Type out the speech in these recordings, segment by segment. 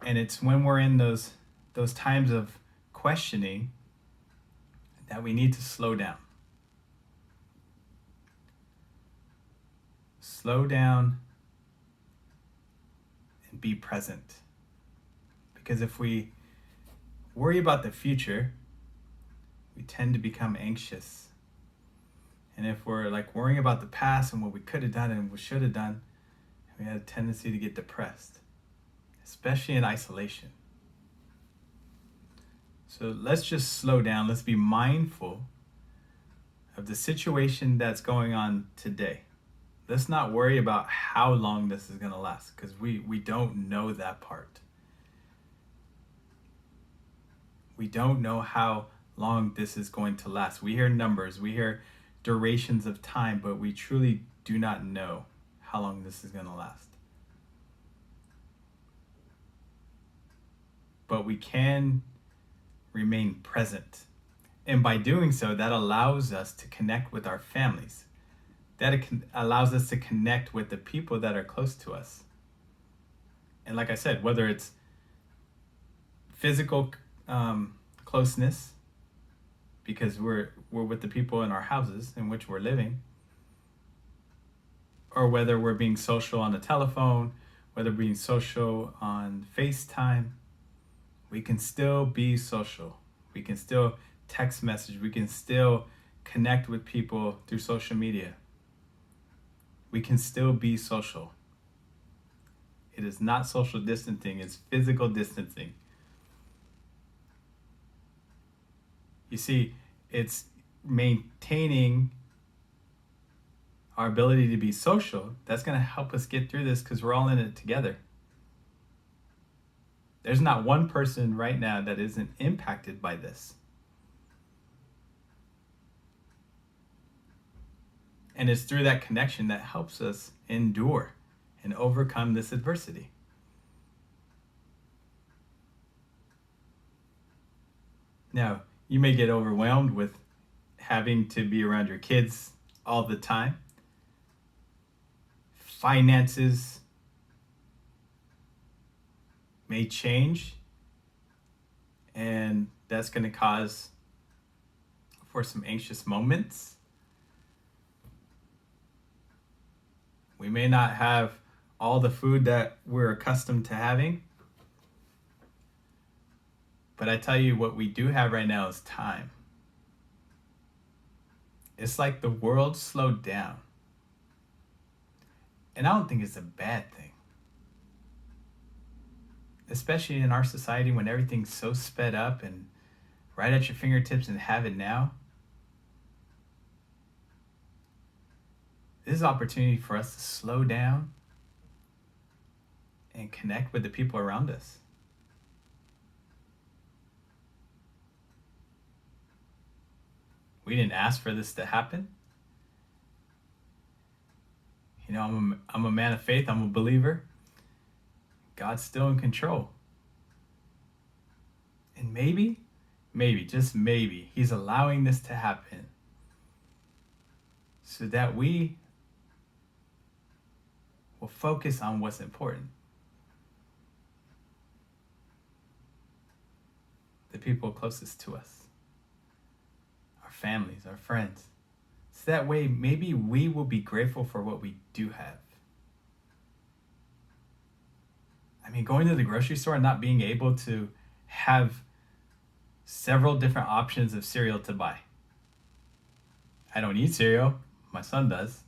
And it's when we're in those times of questioning that we need to slow down. Slow down and be present. Because if we worry about the future, we tend to become anxious. And if we're like worrying about the past and what we could have done and what should have done, we have a tendency to get depressed, especially in isolation. So let's just slow down. Let's be mindful of the situation that's going on today. Let's not worry about how long this is going to last, because we don't know that part. We don't know how long this is going to last. We hear numbers, we hear durations of time, but we truly do not know how long this is going to last. But we can remain present. And by doing so, that allows us to connect with our families. That allows us to connect with the people that are close to us. And like I said, whether it's physical closeness, because we're with the people in our houses in which we're living, or whether we're being social on the telephone, whether we're being social on FaceTime, we can still be social. We can still text message. We can still connect with people through social media. We can still be social. It is not social distancing, it's physical distancing. You see, it's maintaining our ability to be social that's going to help us get through this, because we're all in it together. There's not one person right now that isn't impacted by this. And it's through that connection that helps us endure and overcome this adversity. Now, you may get overwhelmed with having to be around your kids all the time. Finances may change, and that's going to cause for some anxious moments. We may not have all the food that we're accustomed to having. But I tell you, what we do have right now is time. It's like the world slowed down. And I don't think it's a bad thing. Especially in our society when everything's so sped up and right at your fingertips and have it now. This is an opportunity for us to slow down and connect with the people around us. We didn't ask for this to happen. You know, I'm a man of faith. I'm a believer. God's still in control. And maybe, just maybe, He's allowing this to happen so that we will focus on what's important. The people closest to us. Our families, our friends. So that way, maybe we will be grateful for what we do have. I mean, going to the grocery store and not being able to have several different options of cereal to buy. I don't eat cereal. My son does.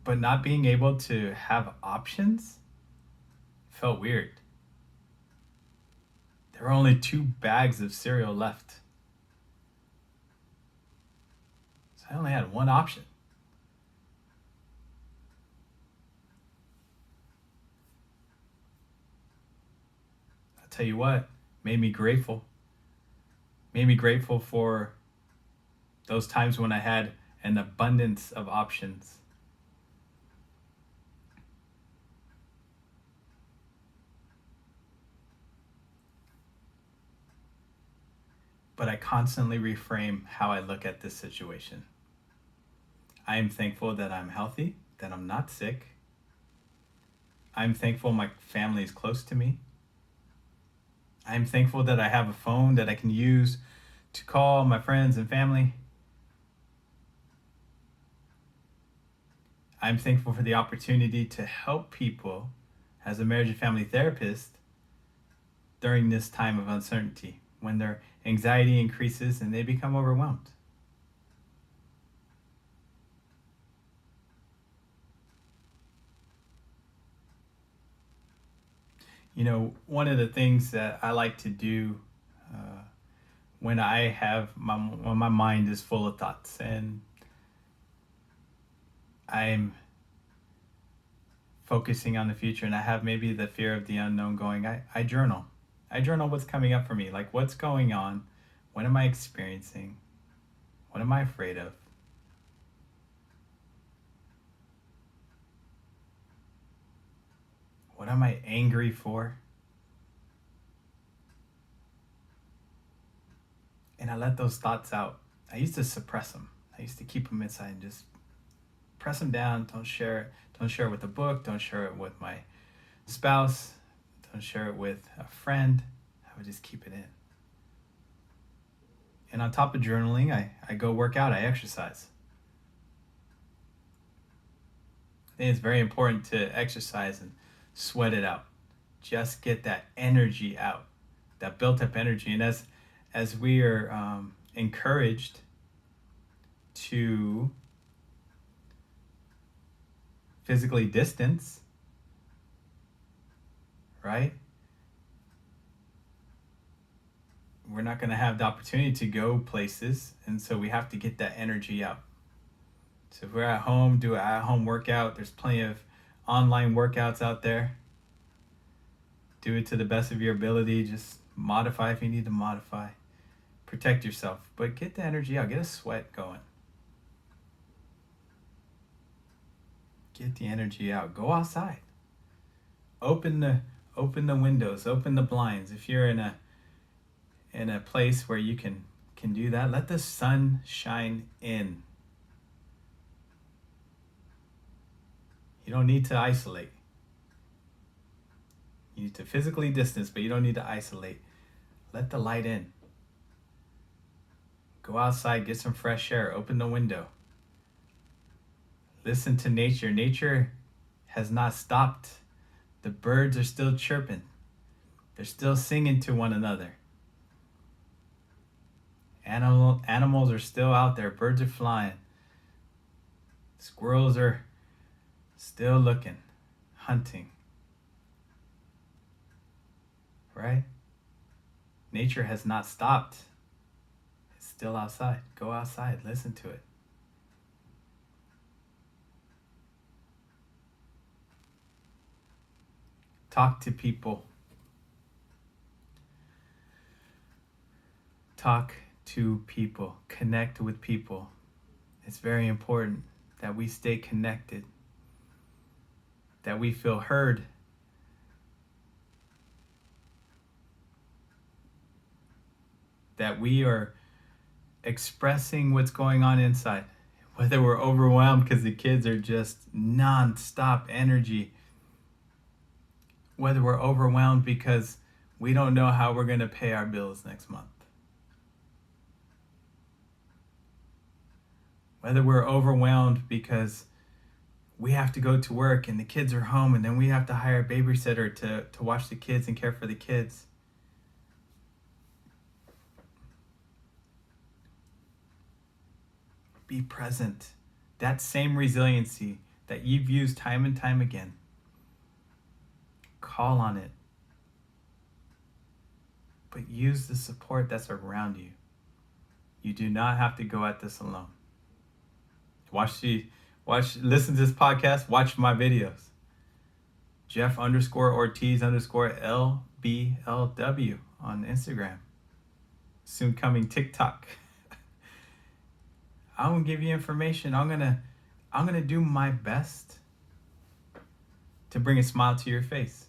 But not being able to have options felt weird. There were only 2 bags of cereal left. So I only had one option. I'll tell you what, made me grateful. Made me grateful for those times when I had an abundance of options. But I constantly reframe how I look at this situation. I am thankful that I'm healthy, that I'm not sick. I'm thankful my family is close to me. I'm thankful that I have a phone that I can use to call my friends and family. I'm thankful for the opportunity to help people as a marriage and family therapist during this time of uncertainty when their anxiety increases and they become overwhelmed. You know, one of the things that I like to do when when my mind is full of thoughts and I'm focusing on the future and I have maybe the fear of the unknown going, I journal. I journal what's coming up for me, like what's going on, what am I experiencing, what am I afraid of, what am I angry for, and I let those thoughts out. I used to suppress them. I used to keep them inside and just press them down. Don't share it. Don't share it with a book. Don't share it with my spouse. Don't share it with a friend. I would just keep it in. And on top of journaling, I go work out. I exercise. I think it's very important to exercise and sweat it out. Just get that energy out, that built up energy. And as we are encouraged to physically distance, right? We're not going to have the opportunity to go places, and so we have to get that energy out. So if we're at home, do an at-home workout. There's plenty of online workouts out there. Do it to the best of your ability. Just modify if you need to modify. Protect yourself, but get the energy out. Get a sweat going. Get the energy out. Go outside. Open the windows. Open the blinds. If you're in a place where you can do that, let the sun shine in. You don't need to isolate. You need to physically distance, but you don't need to isolate. Let the light in. Go outside, get some fresh air, open the window. Listen to nature. Nature has not stopped. The birds are still chirping. They're still singing to one another. Animals are still out there. Birds are flying. Squirrels are still looking, hunting. Right? Nature has not stopped. It's still outside. Go outside. Listen to it. Talk to people. Talk to people. Connect with people. It's very important that we stay connected, that we feel heard, that we are expressing what's going on inside. Whether we're overwhelmed because the kids are just non-stop energy, whether we're overwhelmed because we don't know how we're going to pay our bills next month, whether we're overwhelmed because we have to go to work and the kids are home and then we have to hire a babysitter to watch the kids and care for the kids. Be present. That same resiliency that you've used time and time again, call on it. But use the support that's around you. You do not have to go at this alone. Listen to this podcast, watch my videos. Jeff_Ortiz_LBLW on Instagram. Soon coming TikTok. I'm gonna give you information. I'm gonna do my best to bring a smile to your face.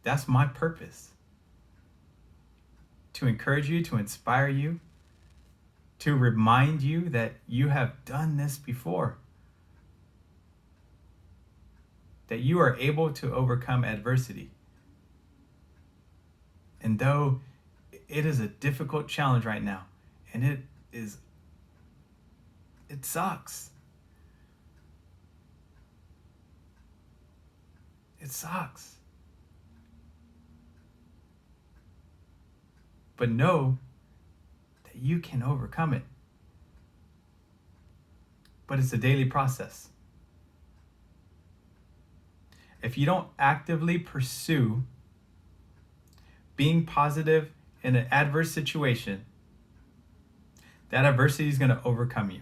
That's my purpose. To encourage you, to inspire you, to remind you that you have done this before. that you are able to overcome adversity. And though it is a difficult challenge right now, and it sucks. It sucks. But know that you can overcome it. But it's a daily process. If you don't actively pursue being positive in an adverse situation, that adversity is going to overcome you.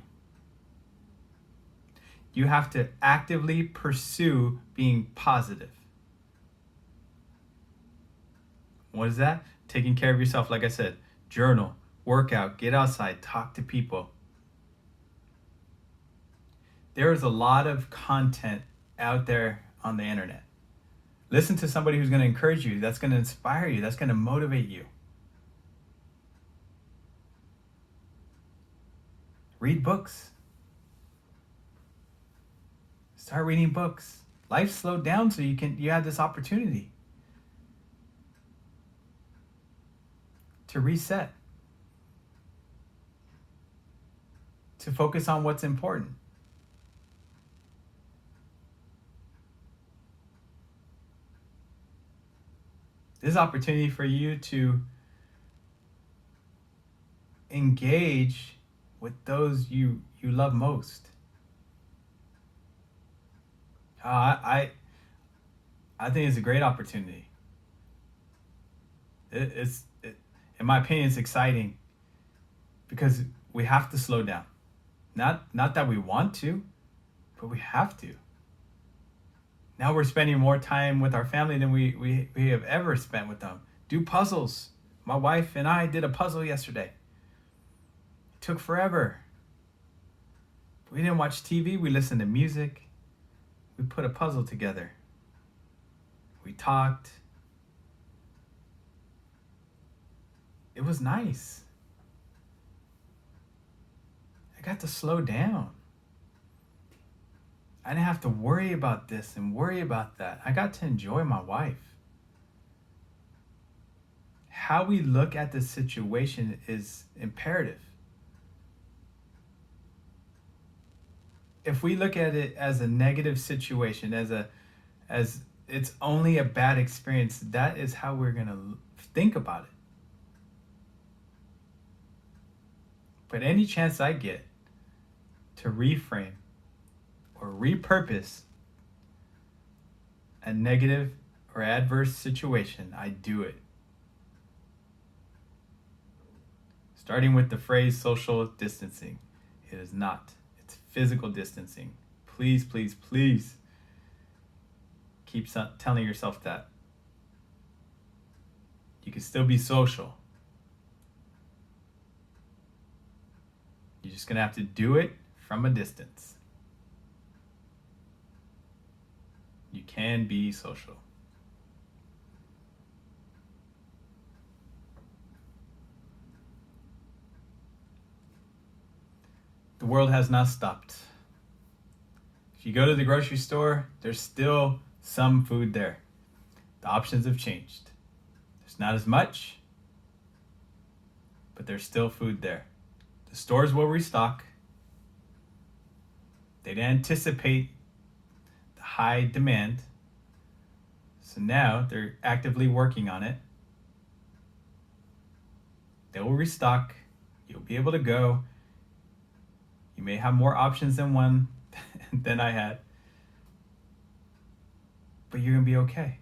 You have to actively pursue being positive. What is that? Taking care of yourself, like I said. Journal, work out, get outside, talk to people. There is a lot of content out there on the internet. Listen to somebody who's going to encourage you, that's going to inspire you, that's going to motivate you. Read books. Start reading books. Life slowed down so you have this opportunity to reset, to focus on what's important. This is opportunity for you to engage with those you love most. I think it's a great opportunity. In my opinion, it's exciting because we have to slow down. Not that we want to, but we have to. Now we're spending more time with our family than we have ever spent with them. Do puzzles. My wife and I did a puzzle yesterday. It took forever. We didn't watch TV. We listened to music. We put a puzzle together. We talked. It was nice. I got to slow down. I didn't have to worry about this and worry about that. I got to enjoy my wife. How we look at the situation is imperative. If we look at it as a negative situation, as it's only a bad experience, that is how we're going to think about it. But any chance I get to reframe or repurpose a negative or adverse situation, I do it. Starting with the phrase social distancing. It is not. It's physical distancing. Please, please, please keep telling yourself that. You can still be social. You're just going to have to do it from a distance. You can be social. The world has not stopped. If you go to the grocery store, there's still some food there. The options have changed. There's not as much, but there's still food there. The stores will restock. They didn't anticipate the high demand, so now they're actively working on it. They will restock. You'll be able to go. You may have more options than one than I had, but you're going to be okay.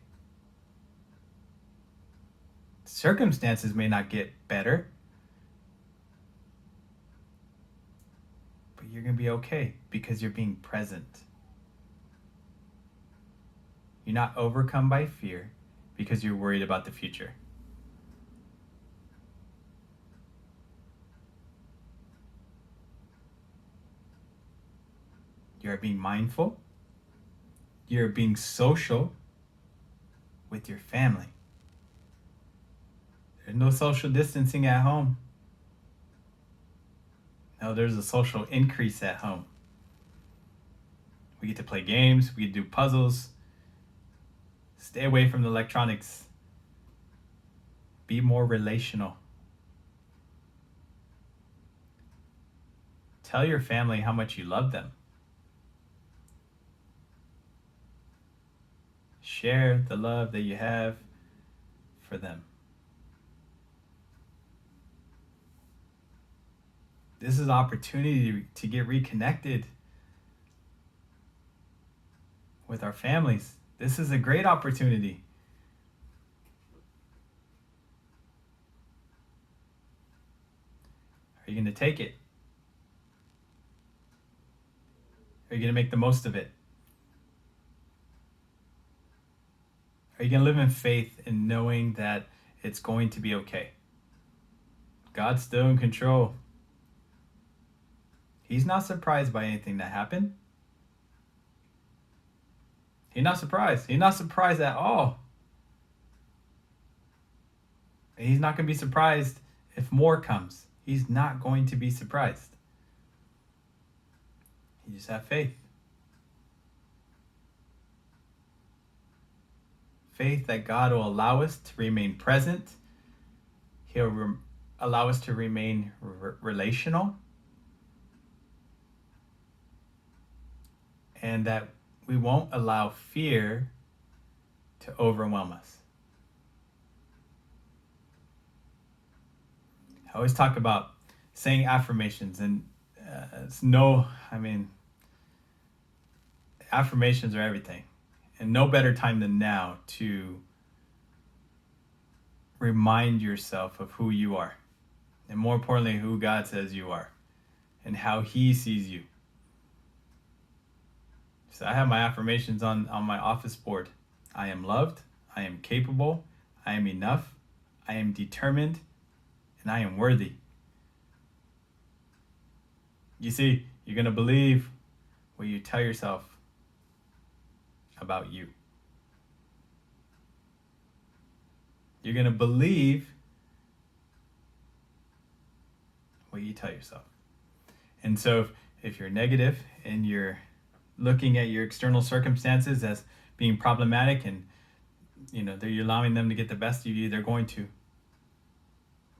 Circumstances may not get better, but you're going to be okay because you're being present. You're not overcome by fear because you're worried about the future. You're being mindful. You're being social with your family. There's no social distancing at home. No, there's a social increase at home. We get to play games. We get to do puzzles. Stay away from the electronics. Be more relational. Tell your family how much you love them. Share the love that you have for them. This is an opportunity to get reconnected with our families. This is a great opportunity. Are you going to take it? Are you going to make the most of it? Are you going to live in faith and knowing that it's going to be okay? God's still in control. He's not surprised by anything that happened. He's not surprised. He's not surprised at all. And he's not going to be surprised if more comes. He's not going to be surprised. You just have faith. Faith that God will allow us to remain present. He'll allow us to remain relational. And that we won't allow fear to overwhelm us. I always talk about saying affirmations, and affirmations are everything. And no better time than now to remind yourself of who you are. And more importantly, who God says you are and how He sees you. So I have my affirmations on my office board. I am loved. I am capable. I am enough. I am determined. And I am worthy. You see, you're going to believe what you tell yourself about you. You're going to believe what you tell yourself. And so if you're negative and you're looking at your external circumstances as being problematic and you're allowing them to get the best of you, they're going to.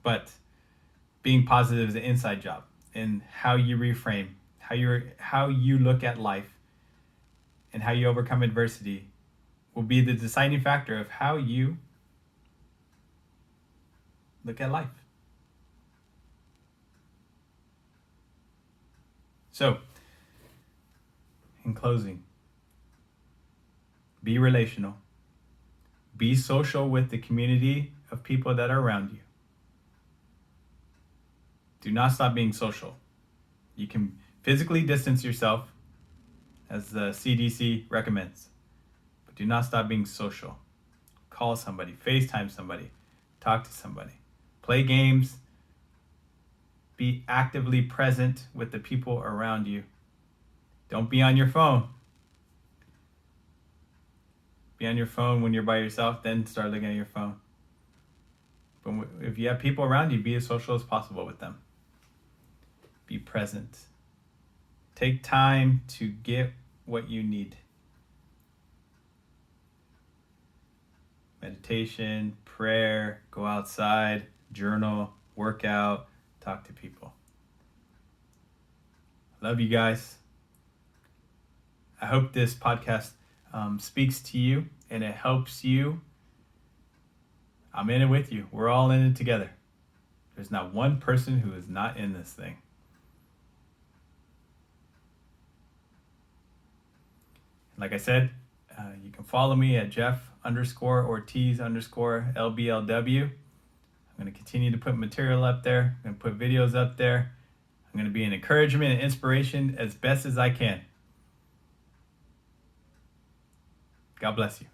But being positive is an inside job, and how you reframe, how you look at life and how you overcome adversity will be the deciding factor of how you look at life. So, in closing, be relational. Be social with the community of people that are around you. Do not stop being social. You can physically distance yourself, as the CDC recommends, but do not stop being social. Call somebody, FaceTime somebody, talk to somebody, play games, be actively present with the people around you. Don't be on your phone. Be on your phone when you're by yourself, then start looking at your phone. But if you have people around you, be as social as possible with them. Be present. Take time to get what you need. Meditation, prayer, go outside, journal, work out, talk to people. Love you guys. I hope this podcast speaks to you and it helps you. I'm in it with you. We're all in it together. There's not one person who is not in this thing. Like I said, you can follow me at Jeff_Ortiz_LBLW. I'm going to continue to put material up there. I'm going to put videos up there. I'm going to be an encouragement and inspiration as best as I can. God bless you.